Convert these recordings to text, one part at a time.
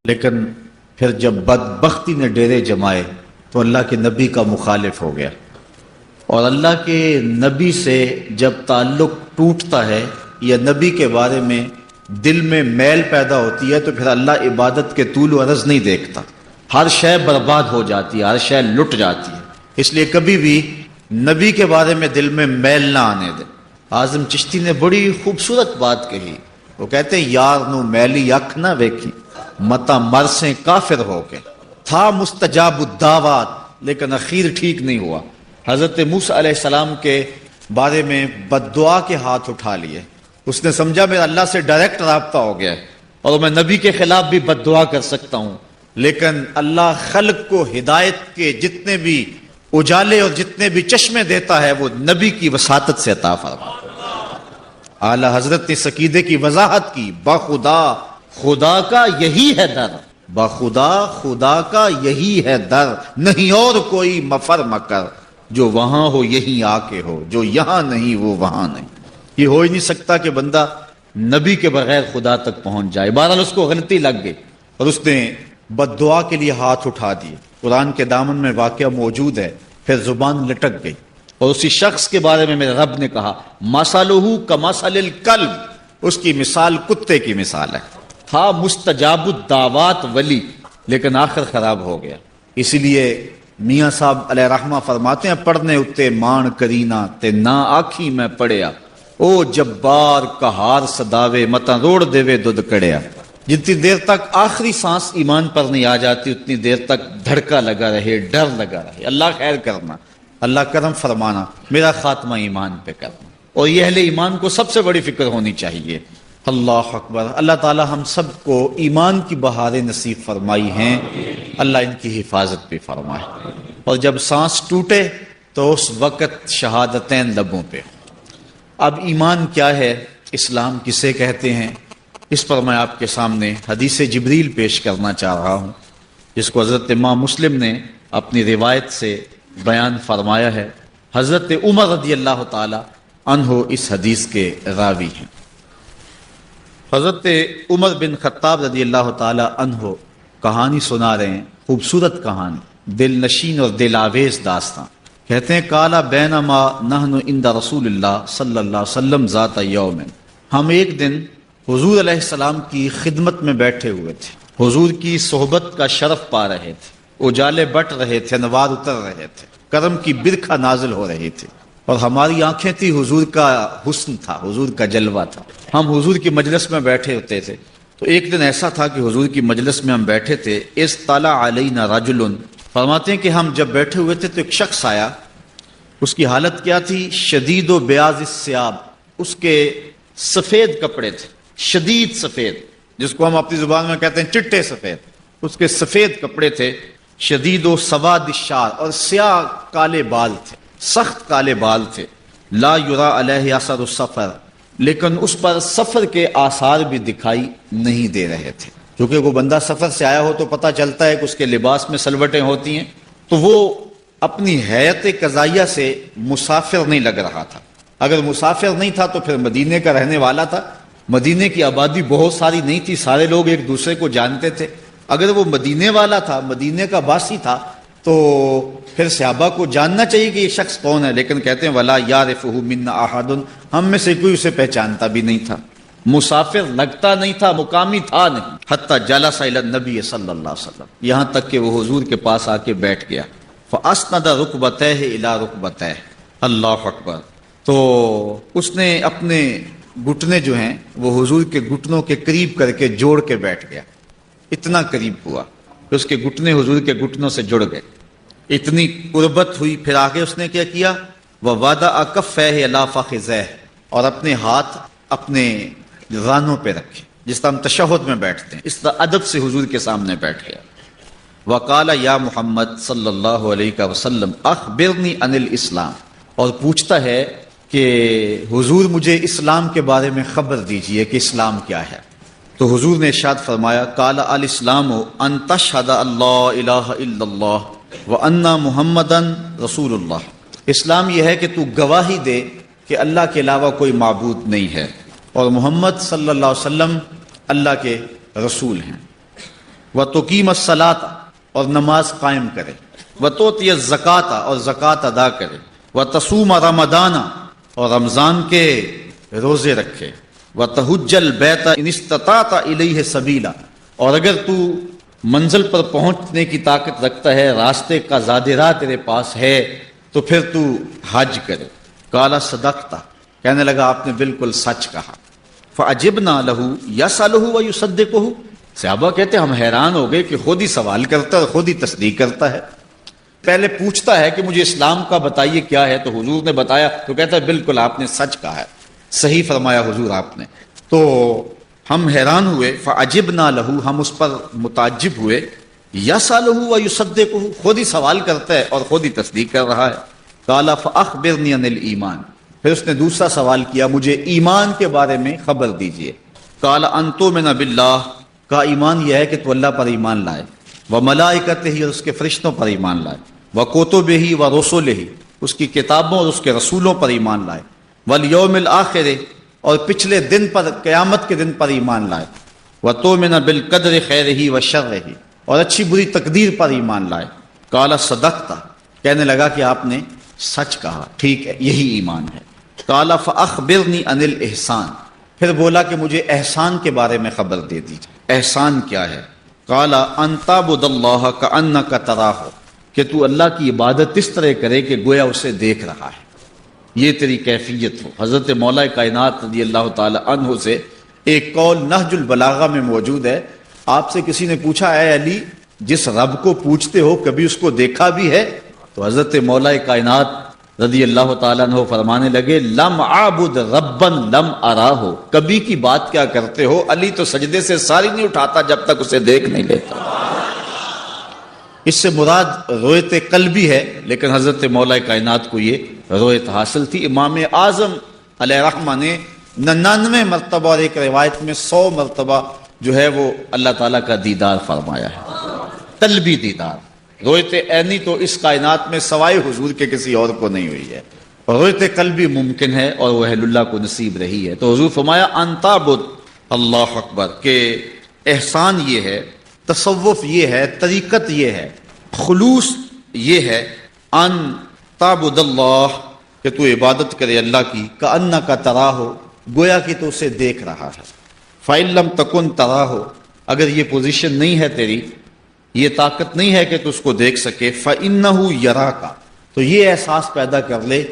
لیکن پھر جب بدبختی نے ڈیرے جمائے تو اللہ کے نبی کا مخالف ہو گیا، اور اللہ کے نبی سے جب تعلق ٹوٹتا ہے یا نبی کے بارے میں دل میں میل پیدا ہوتی ہے تو پھر اللہ عبادت کے طول و عرض نہیں دیکھتا، ہر شے برباد ہو جاتی ہے، ہر شے لٹ جاتی ہے۔ اس لیے کبھی بھی نبی کے بارے میں دل میں میل نہ آنے دیں۔ اعظم چشتی نے بڑی خوبصورت بات کہی، وہ کہتے ہیں یار نو میلی اکھ نہ ویکھی متا مرسیں کافر ہو کے، تھا مستجاب الدعوات لیکن اخیر ٹھیک نہیں ہوا۔ حضرت موسیٰ علیہ السلام کے بارے میں بد دعا کے ہاتھ اٹھا لیے، اس نے سمجھا میرا اللہ سے ڈائریکٹ رابطہ ہو گیا ہے اور میں نبی کے خلاف بھی بد دعا کر سکتا ہوں، لیکن اللہ خلق کو ہدایت کے جتنے بھی اجالے اور جتنے بھی چشمے دیتا ہے وہ نبی کی وساطت سے عطا فرماتا ہے۔ اعلی حضرت نے اس عقیدے کی وضاحت کی، بخدا خدا کا یہی ہے در، بخدا خدا کا یہی ہے در، نہیں اور کوئی مفر مکر، جو وہاں ہو یہی آ کے ہو، جو یہاں نہیں وہ وہاں نہیں۔ یہ ہو ہی نہیں سکتا کہ بندہ نبی کے بغیر خدا تک پہنچ جائے۔ بہرحال اس کو غلطی لگ گئی اور اس نے بد دعا کے لیے ہاتھ اٹھا دیے۔ قرآن کے دامن میں واقعہ موجود ہے، پھر زبان لٹک گئی اور اسی شخص کے بارے میں میرے رب نے کہا مثلہ کمثل الکلب، اس کی مثال کتے کی مثال ہے، تھا مستجاب الدعوات ولی لیکن آخر خراب ہو گیا۔ اسی لیے میاں صاحب علیہ رحمہ فرماتے ہیں پڑھنے اتے مان کرینا تے نہ آکھی میں پڑھیا، او جبار کہار صداوے متا روڑ دیوے دودھ کڑیا۔ جتنی دیر تک آخری سانس ایمان پر نہیں آ جاتی اتنی دیر تک دھڑکا لگا رہے، ڈر لگا رہے، اللہ خیر کرنا، اللہ کرم فرمانا، میرا خاتمہ ایمان پہ کرنا۔ اور یہ اہل ایمان کو سب سے بڑی فکر ہونی چاہیے۔ اللہ اکبر۔ اللہ تعالی ہم سب کو ایمان کی بہاریں نصیب فرمائی ہیں، اللہ ان کی حفاظت بھی فرمائے، اور جب سانس ٹوٹے تو اس وقت شہادتین لبوں پہ۔ اب ایمان کیا ہے، اسلام کسے کہتے ہیں، اس پر میں آپ کے سامنے حدیث جبریل پیش کرنا چاہ رہا ہوں، جس کو حضرت امام مسلم نے اپنی روایت سے بیان فرمایا ہے۔ حضرت عمر رضی اللہ تعالی عنہ اس حدیث کے راوی ہیں۔ حضرت عمر بن خطاب رضی اللہ تعالی عنہ کہانی سنا رہے ہیں، خوبصورت کہانی، دل نشین اور دل آویز داستان۔ کہتے ہیں کالا بینما نحن عند رسول اللہ صلی اللہ علیہ وسلم ذات یوم، ہم ایک دن حضور علیہ السلام کی خدمت میں بیٹھے ہوئے تھے، حضور کی صحبت کا شرف پا رہے تھے، اجالے بٹ رہے تھے، انوار اتر رہے تھے، کرم کی برکھا نازل ہو رہی تھی، اور ہماری آنکھیں تھی، حضور کا حسن تھا، حضور کا جلوہ تھا۔ ہم حضور کی مجلس میں بیٹھے ہوتے تھے، تو ایک دن ایسا تھا کہ حضور کی مجلس میں ہم بیٹھے تھے، اطلع علینا رجل، فرماتے ہیں کہ ہم جب بیٹھے ہوئے تھے تو ایک شخص آیا، اس کی حالت کیا تھی، شدید و بیاض الثیاب، اس کے سفید کپڑے تھے، شدید سفید، جس کو ہم اپنی زبان میں کہتے ہیں چٹے سفید، اس کے سفید کپڑے تھے، شدید و سواد الشعر، اور سیاہ کالے بال تھے، سخت کالے بال تھے، لا یرا علیہ اثر السفر، لیکن اس پر سفر کے آثار بھی دکھائی نہیں دے رہے تھے، کیونکہ وہ بندہ سفر سے آیا ہو تو پتہ چلتا ہے کہ اس کے لباس میں سلوٹیں ہوتی ہیں، تو وہ اپنی حیات قضائیہ سے مسافر نہیں لگ رہا تھا۔ اگر مسافر نہیں تھا تو پھر مدینے کا رہنے والا تھا، مدینے کی آبادی بہت ساری نہیں تھی، سارے لوگ ایک دوسرے کو جانتے تھے۔ اگر وہ مدینے والا تھا، مدینے کا باسی تھا، تو پھر صحابہ کو جاننا چاہیے کہ یہ شخص کون ہے، لیکن کہتے ہیں ولا یعرفہ منا احد، ہم میں سے کوئی اسے پہچانتا بھی نہیں تھا، مسافر لگتا نہیں تھا، مقامی تھا نہیں۔ حتی جلس الی النبی صلی اللہ علیہ وسلم، یہاں تک کہ وہ حضور کے پاس آ کے بیٹھ گیا، فاسند رکبتیہ الی رکبتیہ، اللہ اکبر۔ تو اس نے اپنے گھٹنے جو ہیں وہ حضور کے گھٹنوں کے قریب کر کے جوڑ کے بیٹھ گیا، اتنا قریب ہوا کہ اس کے گھٹنے حضور کے گھٹنوں سے جڑ گئے، اتنی قربت ہوئی۔ پھر آگے اس نے کیا کیا، وَوَضَعَ كَفَّيْهِ عَلَىٰ فَخِذَيْهِ، اور اپنے ہاتھ اپنے رانوں پہ رکھے، جس طرح ہم تشہد میں بیٹھتے ہیں، اس طرح ادب سے حضور کے سامنے بیٹھ گیا۔ وَقَالَ يَا محمد صلی اللہ علیہ وسلم اخبرنی عن الاسلام، اور پوچھتا ہے کہ حضور مجھے اسلام کے بارے میں خبر دیجئے کہ اسلام کیا ہے۔ تو حضور نے ارشاد فرمایا قال الاسلام ان تشهد اللہ الہ الا اللہ وان محمدا رسول اللہ، اسلام یہ ہے کہ تو گواہی دے کہ اللہ کے علاوہ کوئی معبود نہیں ہے اور محمد صلی اللہ علیہ وسلم اللہ کے رسول ہیں۔ وَتُقِيمَ الصَّلَاةَ اور نماز قائم کرے، وَتُؤْتِيَ الزَّكَاةَ اور زکوٰۃ ادا کرے، وَتَصُومَ رمضان اور رمضان کے روزے رکھے، وَتَحُجَّ الْبَيْتَ إِنِ اسْتَطَعْتَ إِلَيْهِ سَبِيلًا اور اگر تو منزل پر پہنچنے کی طاقت رکھتا ہے، راستے کا زاد راہ تیرے پاس ہے، تو پھر تو حج کرے۔ قال صدقت، کہنے لگا آپ نے بالکل سچ کہا۔ فعجبنا لہو یسألہ ویصدقہ، صحابہ کہتے ہم حیران ہو گئے کہ خود ہی سوال کرتا ہے اور خود ہی تصدیق کرتا ہے۔ پہلے پوچھتا ہے کہ مجھے اسلام کا بتائیے کیا ہے، تو حضور نے بتایا تو کہتا ہے بالکل آپ نے سچ کہا ہے، صحیح فرمایا حضور آپ نے۔ تو ہم حیران ہوئے، فعجبنا لہو، ہم اس پر متعجب ہوئے، یسألہ ویصدقہ، خود ہی سوال کرتا ہے اور خود ہی تصدیق کر رہا ہے۔ قال فاخبرنی عن الایمان، پھر اس نے دوسرا سوال کیا مجھے ایمان کے بارے میں خبر دیجئے۔ قال ان تؤمن باللہ، کا ایمان یہ ہے کہ تو اللہ پر ایمان لائے، وملائکتہ اور اس کے فرشتوں پر ایمان لائے، وکتبہ ورسلہ اس کی کتابوں اور اس کے رسولوں پر ایمان لائے، والیوم الآخر اور پچھلے دن پر، قیامت کے دن پر ایمان لائے، وتؤمن بالقدر خیرہ وشرہ اور اچھی بری تقدیر پر ایمان لائے۔ قال صدقت، کہنے لگا کہ آپ نے سچ کہا، ٹھیک ہے یہی ایمان ہے۔ قال فاخبرنی عن الاحسان، پھر بولا کہ مجھے احسان کے بارے میں خبر دے دیجیے، احسان کیا ہے؟ قال ان تعبد اللہ کأنک تراہ، کہ تو اللہ کی عبادت اس طرح کرے کہ گویا اسے دیکھ رہا ہے، یہ تیری کیفیت ہو۔ حضرت مولا کائنات رضی اللہ تعالی عنہ سے ایک قول نہج البلاغہ میں موجود ہے، آپ سے کسی نے پوچھا اے علی جس رب کو پوچھتے ہو کبھی اس کو دیکھا بھی ہے؟ تو حضرت مولا کائنات رضی اللہ تعالیٰ عنہ فرمانے لگے لم اعبد ربا لم اراہ، کبھی کی بات کیا کرتے ہو، علی تو سجدے سے ساری نہیں اٹھاتا جب تک اسے دیکھ نہیں لیتا۔ اس سے مراد رویت قلبی ہے، لیکن حضرت مولا کائنات کو یہ رویت حاصل تھی۔ امام اعظم علیہ رحمہ نے 99 مرتبہ اور ایک روایت میں 100 مرتبہ جو ہے وہ اللہ تعالیٰ کا دیدار فرمایا ہے، قلبی دیدار۔ رویت عینی تو اس کائنات میں سوائے حضور کے کسی اور کو نہیں ہوئی ہے، اور رویت قلبی ممکن ہے اور وہ اہل اللہ کو نصیب رہی ہے۔ تو حضور فرمایا ان تعبد، اللہ اکبر، کہ احسان یہ ہے، تصوف یہ ہے، طریقت یہ ہے، خلوص یہ ہے، ان تعبد اللہ، کہ تو عبادت کرے اللہ کی، کأنک تراہ، گویا کہ تو اسے دیکھ رہا ہے۔ فإن لم تکن تراہ، اگر یہ پوزیشن نہیں ہے تیری، یہ طاقت نہیں ہے کہ تو اس کو دیکھ سکے، فإنہ یراک، تو یہ احساس پیدا کر لے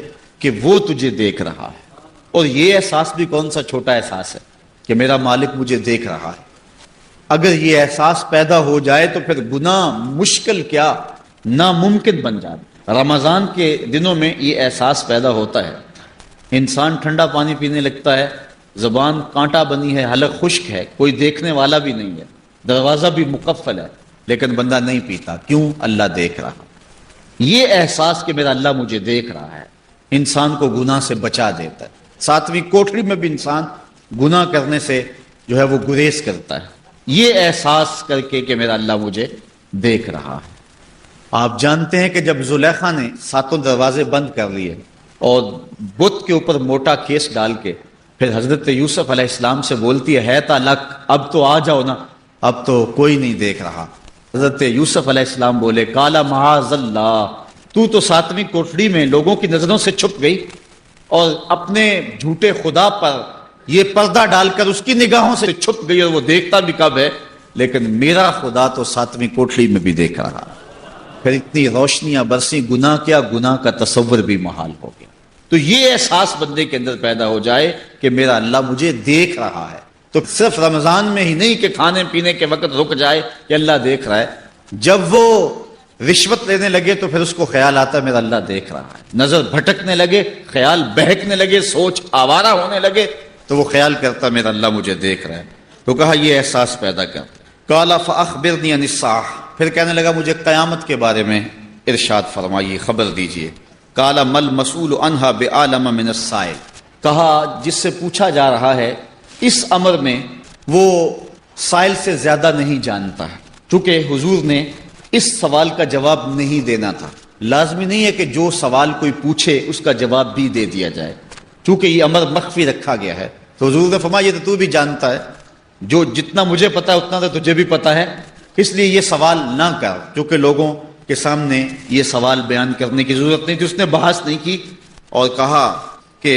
کہ وہ تجھے دیکھ رہا ہے۔ اور یہ احساس بھی کون سا چھوٹا احساس ہے کہ میرا مالک مجھے دیکھ رہا ہے۔ اگر یہ احساس پیدا ہو جائے تو پھر گناہ مشکل کیا ناممکن بن جاتا۔ رمضان کے دنوں میں یہ احساس پیدا ہوتا ہے، انسان ٹھنڈا پانی پینے لگتا ہے، زبان کانٹا بنی ہے، حلق خشک ہے، کوئی دیکھنے والا بھی نہیں ہے، دروازہ بھی مقفل ہے، لیکن بندہ نہیں پیتا، کیوں؟ اللہ دیکھ رہا۔ یہ احساس کہ میرا اللہ مجھے دیکھ رہا ہے انسان کو گناہ سے بچا دیتا ہے۔ 7ویں کوٹری میں بھی انسان گناہ کرنے سے جو ہے وہ گریز کرتا ہے، یہ احساس کر کے کہ میرا اللہ مجھے دیکھ رہا ہے۔ آپ جانتے ہیں کہ جب زلیخا نے 7 دروازے بند کر لیے اور بت کے اوپر موٹا کیس ڈال کے پھر حضرت یوسف علیہ السلام سے بولتی ہے تالک، اب تو آ جاؤ نا، اب تو کوئی نہیں دیکھ رہا۔ حضرت یوسف علیہ السلام بولے کالا معاذ اللہ، تو 7ویں کوٹڑی میں لوگوں کی نظروں سے چھپ گئی اور اپنے جھوٹے خدا پر یہ پردہ ڈال کر اس کی نگاہوں سے چھپ گئی، اور وہ دیکھتا بھی کب ہے، لیکن میرا خدا تو 7ویں کوٹڑی میں بھی دیکھ رہا۔ پھر اتنی روشنیاں برسی، گناہ کیا، گناہ کا تصور بھی محال ہو گیا۔ تو یہ احساس بندے کے اندر پیدا ہو جائے کہ میرا اللہ مجھے دیکھ رہا ہے، تو صرف رمضان میں ہی نہیں کہ کھانے پینے کے وقت رک جائے کہ اللہ دیکھ رہا ہے، جب وہ رشوت لینے لگے تو پھر اس کو خیال آتا ہے میرا اللہ دیکھ رہا ہے، نظر بھٹکنے لگے، خیال بہکنے لگے، سوچ آوارہ ہونے لگے تو وہ خیال کرتا میرا اللہ مجھے دیکھ رہا ہے۔ تو کہا یہ احساس پیدا کر۔ قال فاخبرنی عن الساعہ، پھر کہنے لگا مجھے قیامت کے بارے میں ارشاد فرمائیے، خبر دیجئے۔ قال مل مسئول عنہا بعالم من السائل، کہا جس سے پوچھا جا رہا ہے اس امر میں وہ سائل سے زیادہ نہیں جانتا ہے، چونکہ حضور نے اس سوال کا جواب نہیں دینا تھا۔ لازمی نہیں ہے کہ جو سوال کوئی پوچھے اس کا جواب بھی دے دیا جائے، چونکہ یہ امر مخفی رکھا گیا ہے۔ تو حضور نے فرمایا یہ تو بھی جانتا ہے، جو جتنا مجھے پتا ہے اتنا تو تجھے بھی پتا ہے، اس لیے یہ سوال نہ کر، کیونکہ لوگوں کے سامنے یہ سوال بیان کرنے کی ضرورت نہیں تھی۔ اس نے بحث نہیں کی اور کہا کہ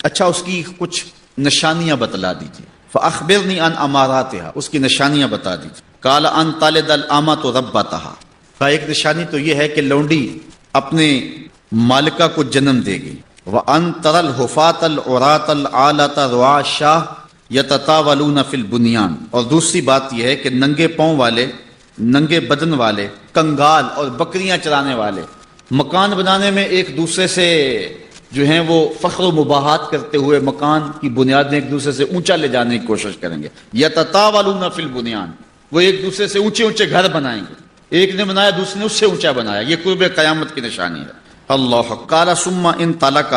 اچھا اس کی کچھ نشانیاں بتلا دیجیے، فاخبرنی عن اماراتها، اس کی نشانیاں بتا دیجیے۔ قال ان تلد الامۃ ربتها، کا ایک نشانی تو یہ ہے کہ لونڈی اپنے مالکہ کو جنم دے گی، وان ترى الحفاة العراة العالة رعاء الشاة یتطاولون فی البنیان، اور دوسری بات یہ ہے کہ ننگے پاؤں والے، ننگے بدن والے، کنگال اور بکریاں چرانے والے مکان بنانے میں ایک دوسرے سے جو ہیں وہ فخر و مباحات کرتے ہوئے مکان کی بنیادیں ایک دوسرے سے اونچا لے جانے کی کوشش کریں گے۔ یتطاولون فی البنیان، وہ ایک دوسرے سے اونچے اونچے گھر بنائیں گے، ایک نے بنایا دوسرے نے اس سے اونچا بنایا، یہ قرب قیامت کی نشانی ہے۔ اللہ قال ثم انطلق،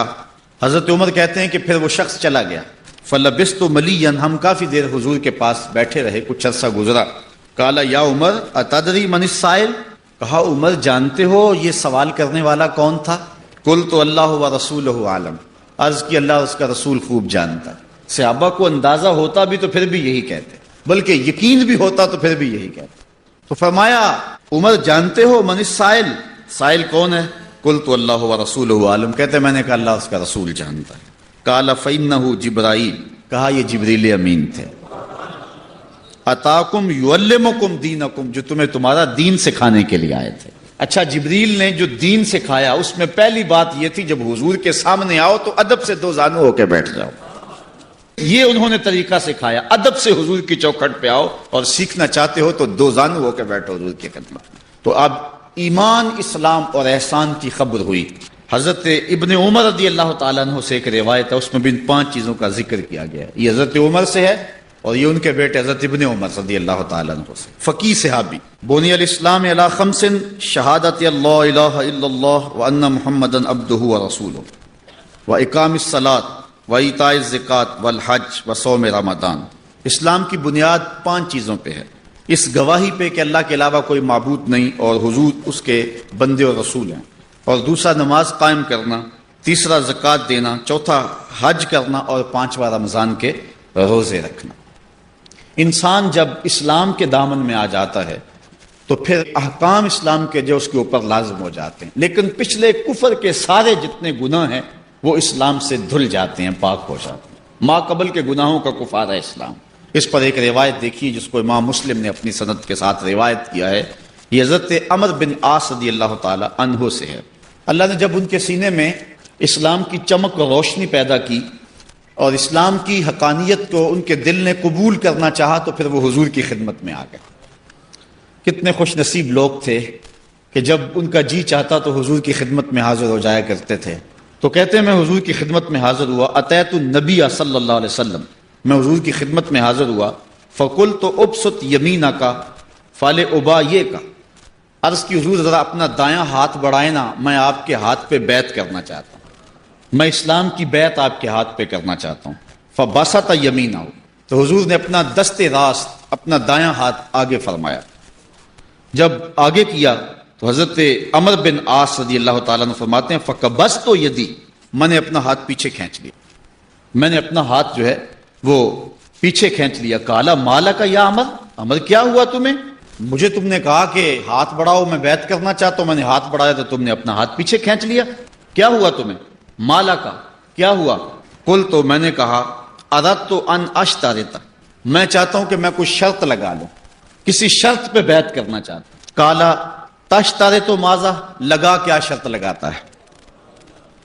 حضرت عمر کہتے ہیں کہ پھر وہ شخص چلا گیا، فلبثت ملیا، ہم کافی دیر حضور کے پاس بیٹھے رہے، کچھ عرصہ گزرا۔ قال یا عمر اتدری من السائل، کہا عمر جانتے ہو یہ سوال کرنے والا کون تھا؟ قلت اللہ و رسولہ عالم، عرض کی اللہ اس کا رسول خوب جانتا۔ صحابہ کو اندازہ ہوتا بھی تو پھر بھی یہی کہتے، بلکہ یقین بھی ہوتا تو پھر بھی یہی کہتے۔ تو فرمایا عمر جانتے ہو من السائل، سائل کون ہے؟ قلت اللہ و رسولہ عالم، کہتے میں نے کہا اللہ اس کا رسول جانتا ہے۔ قال فإنہ جبرائیل، کہا یہ جبریل امین تھے، اتاکم یعلمکم دینکم، جو تمہیں تمہارا دین سکھانے کے لیے آئے تھے۔ اچھا جبریل نے جو دین سکھایا اس میں پہلی بات یہ تھی جب حضور کے سامنے آؤ تو ادب سے دو زانو ہو کے بیٹھ جاؤ، یہ انہوں نے طریقہ سکھایا، ادب سے حضور کی چوکھٹ پہ آؤ، اور سیکھنا چاہتے ہو تو دو زانو ہو کے بیٹھو حضور کی خدمت میں۔ تو اب ایمان، اسلام اور احسان کی خبر ہوئی۔ حضرت ابن عمر رضی اللہ تعالیٰ عنہ سے ایک روایت ہے، اس میں بھی ان 5 چیزوں کا ذکر کیا گیا ہے، یہ حضرت عمر سے ہے اور یہ ان کے بیٹے حضرت ابن عمر رضی اللہ تعالیٰ عنہ سے۔ فقی صحابی، بنی الاسلام علی 5، شہادت اللہ الہ الا اللہ وان محمدا عبدہ ورسولہ، واقام الصلاۃ وایتاء الزکوٰۃ والحج وصوم رمضان۔ اسلام کی بنیاد 5 چیزوں پہ ہے، اس گواہی پہ کہ اللہ کے علاوہ کوئی معبود نہیں اور حضور اس کے بندے اور رسول ہیں، اور دوسرا نماز قائم کرنا، تیسرا زکوٰۃ دینا، چوتھا حج کرنا، اور 5واں رمضان کے روزے رکھنا۔ انسان جب اسلام کے دامن میں آ جاتا ہے تو پھر احکام اسلام کے جو اس کے اوپر لازم ہو جاتے ہیں، لیکن پچھلے کفر کے سارے جتنے گناہ ہیں وہ اسلام سے دھل جاتے ہیں، پاک ہو جاتے ہیں۔ ما قبل کے گناہوں کا کفارہ ہے اسلام۔ اس پر ایک روایت دیکھیے جس کو امام مسلم نے اپنی سند کے ساتھ روایت کیا ہے، یہ حضرت عمر بن عاص رضی اللہ تعالی عنہ سے ہے۔ اللہ نے جب ان کے سینے میں اسلام کی چمک اور روشنی پیدا کی اور اسلام کی حقانیت کو ان کے دل نے قبول کرنا چاہا تو پھر وہ حضور کی خدمت میں آ گئے۔ کتنے خوش نصیب لوگ تھے کہ جب ان کا جی چاہتا تو حضور کی خدمت میں حاضر ہو جایا کرتے تھے۔ تو کہتے ہیں میں حضور کی خدمت میں حاضر ہوا، اتیت النبی صلی اللہ علیہ وسلم، میں حضور کی خدمت میں حاضر ہوا، فقلت ابسط یمینک فلابایعک، عرض کی حضور ذرا اپنا دایاں ہاتھ بڑھائیں نا، میں آپ کے ہاتھ پہ بیعت کرنا چاہتا ہوں، میں اسلام کی بیعت آپ کے ہاتھ پہ کرنا چاہتا ہوں۔ فبسط یمینہ، تو حضور نے اپنا دست راست، اپنا دایاں ہاتھ آگے فرمایا۔ جب آگے کیا تو حضرت عمر بن عاص رضی اللہ تعالیٰ عنہ فرماتے ہیں فقبضت یدی، میں نے اپنا ہاتھ پیچھے کھینچ لیا، میں نے اپنا ہاتھ جو ہے وہ پیچھے کھینچ لیا۔ کالا مالا کا یا عمر، عمر کیا ہوا تمہیں؟ مجھے تم نے کہا کہ ہاتھ بڑھاؤ، میں بیعت کرنا چاہتا ہوں، میں نے ہاتھ بڑھایا تو تم نے اپنا ہاتھ پیچھے کھینچ لیا، کیا ہوا تمہیں؟ مالا کا کیا ہوا؟ قل، تو میں نے کہا اردت ان اشترط، میں چاہتا ہوں کہ میں کوئی شرط لگا لوں، کسی شرط پہ بیعت کرنا چاہتا ہوں۔ کالا تشترط ماذا، لگا کیا شرط لگاتا ہے،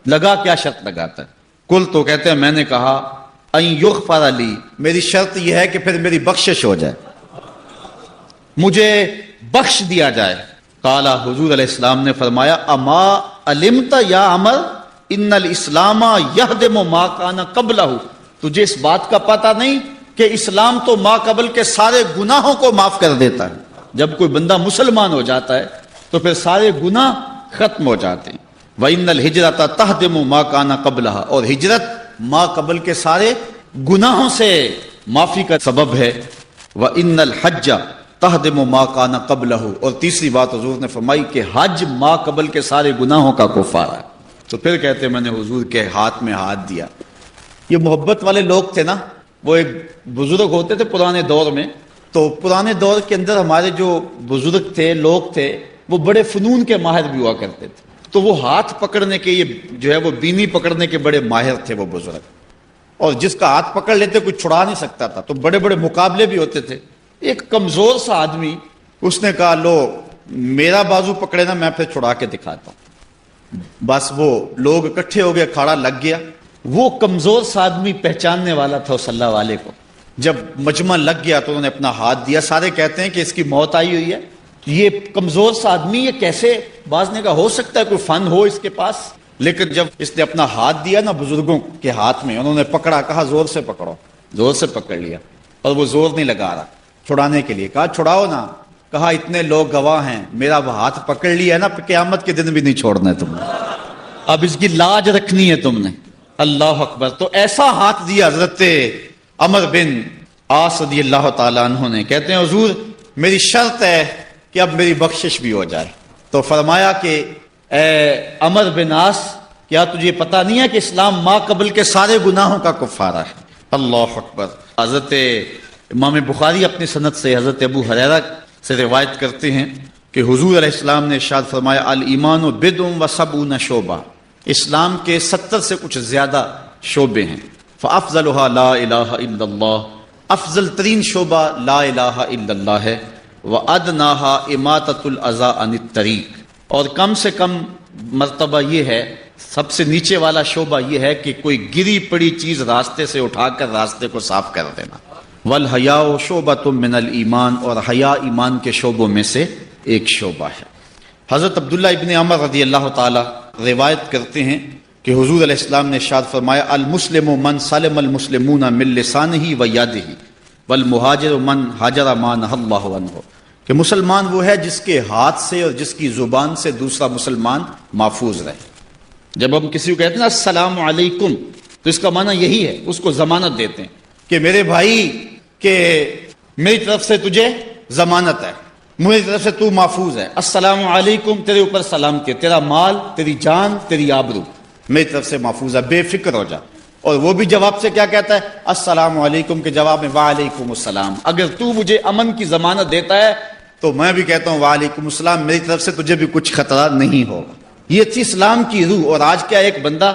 لگا کیا شرط لگاتا ہے؟ قل، تو کہتے ہیں میں نے کہا ان یغفر لی، میری شرط یہ ہے کہ پھر میری بخشش ہو جائے، مجھے بخش دیا جائے۔ کالا، حضور علیہ السلام نے فرمایا اما علمت یا عمر ان الاسلام یہدم ما کان قبلہ، تجھے اس بات کا پتہ نہیں کہ اسلام تو ما قبل کے سارے گناہوں کو معاف کر دیتا ہے؟ جب کوئی بندہ مسلمان ہو جاتا ہے تو پھر سارے گناہ ختم ہو جاتے ہیں۔ وَإِنَّ الْهِجْرَةَ تَهْدِمُ مَا كَانَ قَبْلَهَا، اور ہجرت ما قبل کے سارے گناہوں سے معافی کا سبب ہے۔ وَإِنَّ الْحَجَّ تَهْدِمُ مَا كَانَ قَبْلَهُ، اور تیسری بات حضور نے فرمائی کہ حج ما قبل کے سارے گناہوں کا کفارہ ہے۔ تو پھر کہتے ہیں میں نے حضور کے ہاتھ میں ہاتھ دیا۔ یہ محبت والے لوگ تھے نا، وہ ایک بزرگ ہوتے تھے پرانے دور میں، تو پرانے دور کے اندر ہمارے جو بزرگ تھے، لوگ تھے، وہ بڑے فنون کے ماہر بھی ہوا کرتے تھے، تو وہ ہاتھ پکڑنے کے، یہ جو ہے وہ بینی پکڑنے کے بڑے ماہر تھے وہ بزرگ، اور جس کا ہاتھ پکڑ لیتے کوئی چھڑا نہیں سکتا تھا، تو بڑے بڑے مقابلے بھی ہوتے تھے۔ ایک کمزور سا آدمی، اس نے کہا لو میرا بازو پکڑے نا، میں پھر چھڑا کے دکھاتا ہوں۔ بس وہ لوگ اکٹھے ہو گئے، کھڑا لگ گیا۔ وہ کمزور سا آدمی پہچاننے والا تھا صلی اللہ علیہ کو، جب مجمع لگ گیا تو انہوں نے اپنا ہاتھ دیا۔ سارے کہتے ہیں کہ اس کی موت آئی ہوئی ہے، یہ کمزور سا آدمی یہ کیسے؟ باز نے کہا ہو سکتا ہے کوئی فن ہو اس کے پاس، لیکن جب اس نے اپنا ہاتھ دیا نا بزرگوں کے ہاتھ میں، انہوں نے پکڑا، کہا زور سے پکڑو، زور سے پکڑ لیا، اور وہ زور نہیں لگا رہا چھڑانے کے لیے۔ کہا چھڑاؤ نا، کہا اتنے لوگ گواہ ہیں، میرا وہ ہاتھ پکڑ لیا ہے نا، قیامت کے دن بھی نہیں چھوڑنا ہے تم نے، اب اس کی لاج رکھنی ہے تم نے۔ اللہ اکبر۔ تو ایسا ہاتھ دیا حضرت عمر بن عاص رضی اللہ تعالیٰ عنہ نے، کہتے ہیں حضور میری شرط ہے کہ اب میری بخشش بھی ہو جائے۔ تو فرمایا کہ اے عمر بن عاص، کیا تجھے پتہ نہیں ہے کہ اسلام ما قبل کے سارے گناہوں کا کفارہ ہے؟ اللہ اکبر۔ حضرت امام بخاری اپنی سند سے حضرت ابو ہریرہ سے روایت کرتے ہیں کہ حضور علیہ السلام نے ارشاد فرمایا الایمان بدع و سبعون شعبہ، اسلام کے 70 سے کچھ زیادہ شعبے ہیں، فافضلها لا الہ الا اللہ، افضل ترین شعبہ لا الہ الا اللہ ہے، وادناها اماطۃ الاذى عن الطریق، اور کم سے کم مرتبہ یہ ہے، سب سے نیچے والا شعبہ یہ ہے کہ کوئی گری پڑی چیز راستے سے اٹھا کر راستے کو صاف کر دینا۔ والحیاء شعبۃ من الایمان، اور حیا ایمان کے شعبوں میں سے ایک شعبہ ہے۔ حضرت عبداللہ ابن عمر رضی اللہ تعالی روایت کرتے ہیں کہ حضور علیہ السلام نے ارشاد فرمایا المسلم من سلم المسلمون من لسانہ و یدہ والمہاجر من ہاجر ما نہی اللہ عنہ، کہ مسلمان وہ ہے جس کے ہاتھ سے اور جس کی زبان سے دوسرا مسلمان محفوظ رہے۔ جب ہم کسی کو کہتے ہیں نا السلام علیکم، تو اس کا معنی یہی ہے، اس کو ضمانت دیتے ہیں کہ میرے بھائی کہ میری طرف سے تجھے ضمانت ہے، میری طرف سے تو محفوظ ہے، السلام علیکم، تیرے اوپر سلامتی، تیرا مال، تیری جان، تیری آبرو میری طرف سے محفوظ ہے، بے فکر ہو جا۔ اور وہ بھی جواب سے کیا کہتا ہے؟ السلام علیکم کے جواب میں وعلیکم السلام۔ اگر تو مجھے امن کی ضمانت دیتا ہے تو میں بھی کہتا ہوں وعلیکم السلام، میری طرف سے تجھے بھی کچھ خطرہ نہیں ہوگا۔ یہ تھی اسلام کی روح۔ اور آج کیا ایک بندہ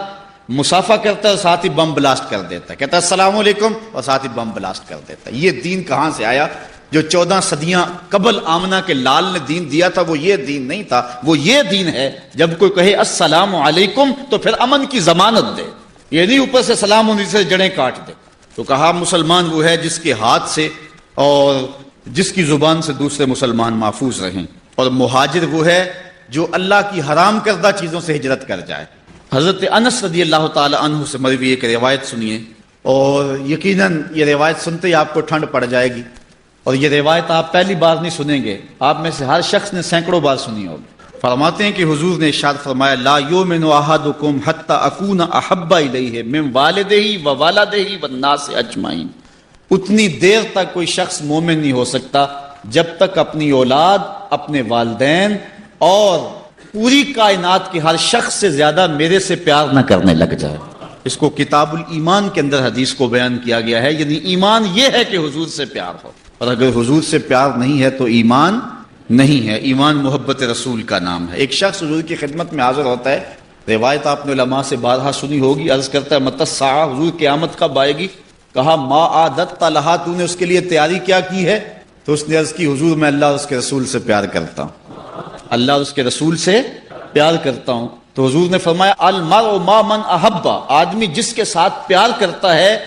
مسافہ کرتا ہے اور ساتھ ہی بم بلاسٹ کر دیتا ہے، کہتا ہے السلام علیکم اور ساتھ ہی بم بلاسٹ کر دیتا ہے۔ یہ دین کہاں سے آیا؟ جو 14 صدیاں قبل آمنہ کے لال نے دین دیا تھا وہ یہ دین نہیں تھا، وہ یہ دین ہے جب کوئی کہے السلام علیکم تو پھر امن کی ضمانت دے، یہ نہیں اوپر سے سلام ہونے سے جڑیں کاٹ دے۔ تو کہا مسلمان وہ ہے جس کے ہاتھ سے اور جس کی زبان سے دوسرے مسلمان محفوظ رہیں، اور مہاجر وہ ہے جو اللہ کی حرام کردہ چیزوں سے ہجرت کر جائے۔ حضرت انس رضی اللہ تعالی عنہ سے مروی ایک روایت سنیے، اور یقیناً یہ روایت سنتے ہی آپ کو ٹھنڈ پڑ جائے گی، اور یہ روایت آپ پہلی بار نہیں سنیں گے، آپ میں سے ہر شخص نے سینکڑوں بار سنی ہوگی۔ فرماتے ہیں کہ حضور نے ارشاد فرمایا لا یؤمن احدکم حتی اکون احب الیہ من والدہ و والدہ والناس اجمعین، اتنی دیر تک کوئی شخص مومن نہیں ہو سکتا جب تک اپنی اولاد، اپنے والدین اور پوری کائنات کے ہر شخص سے زیادہ میرے سے پیار نہ کرنے لگ جائے۔ اس کو کتاب الایمان کے اندر حدیث کو بیان کیا گیا ہے، یعنی ایمان یہ ہے کہ حضور سے پیار ہو، اور اگر حضور سے پیار نہیں ہے تو ایمان نہیں ہے۔ ایمان محبت رسول کا نام ہے۔ ایک شخص حضور کی خدمت میں حاضر ہوتا ہے، روایت آپ نے علماء سے بارہا سنی ہوگی، عرض کرتا ہے متی الساعہ، حضور قیامت کب آئے گی؟ کہا ما عادت لہا، تو نے اس کے لیے تیاری کیا کی ہے؟ تو اس نے عرض کی حضور میں اللہ اور اس کے رسول سے پیار کرتا ہوں، اللہ اور اس کے رسول سے پیار کرتا ہوں۔ تو حضور نے فرمایا المرء مع من احب، آدمی جس کے ساتھ پیار کرتا ہے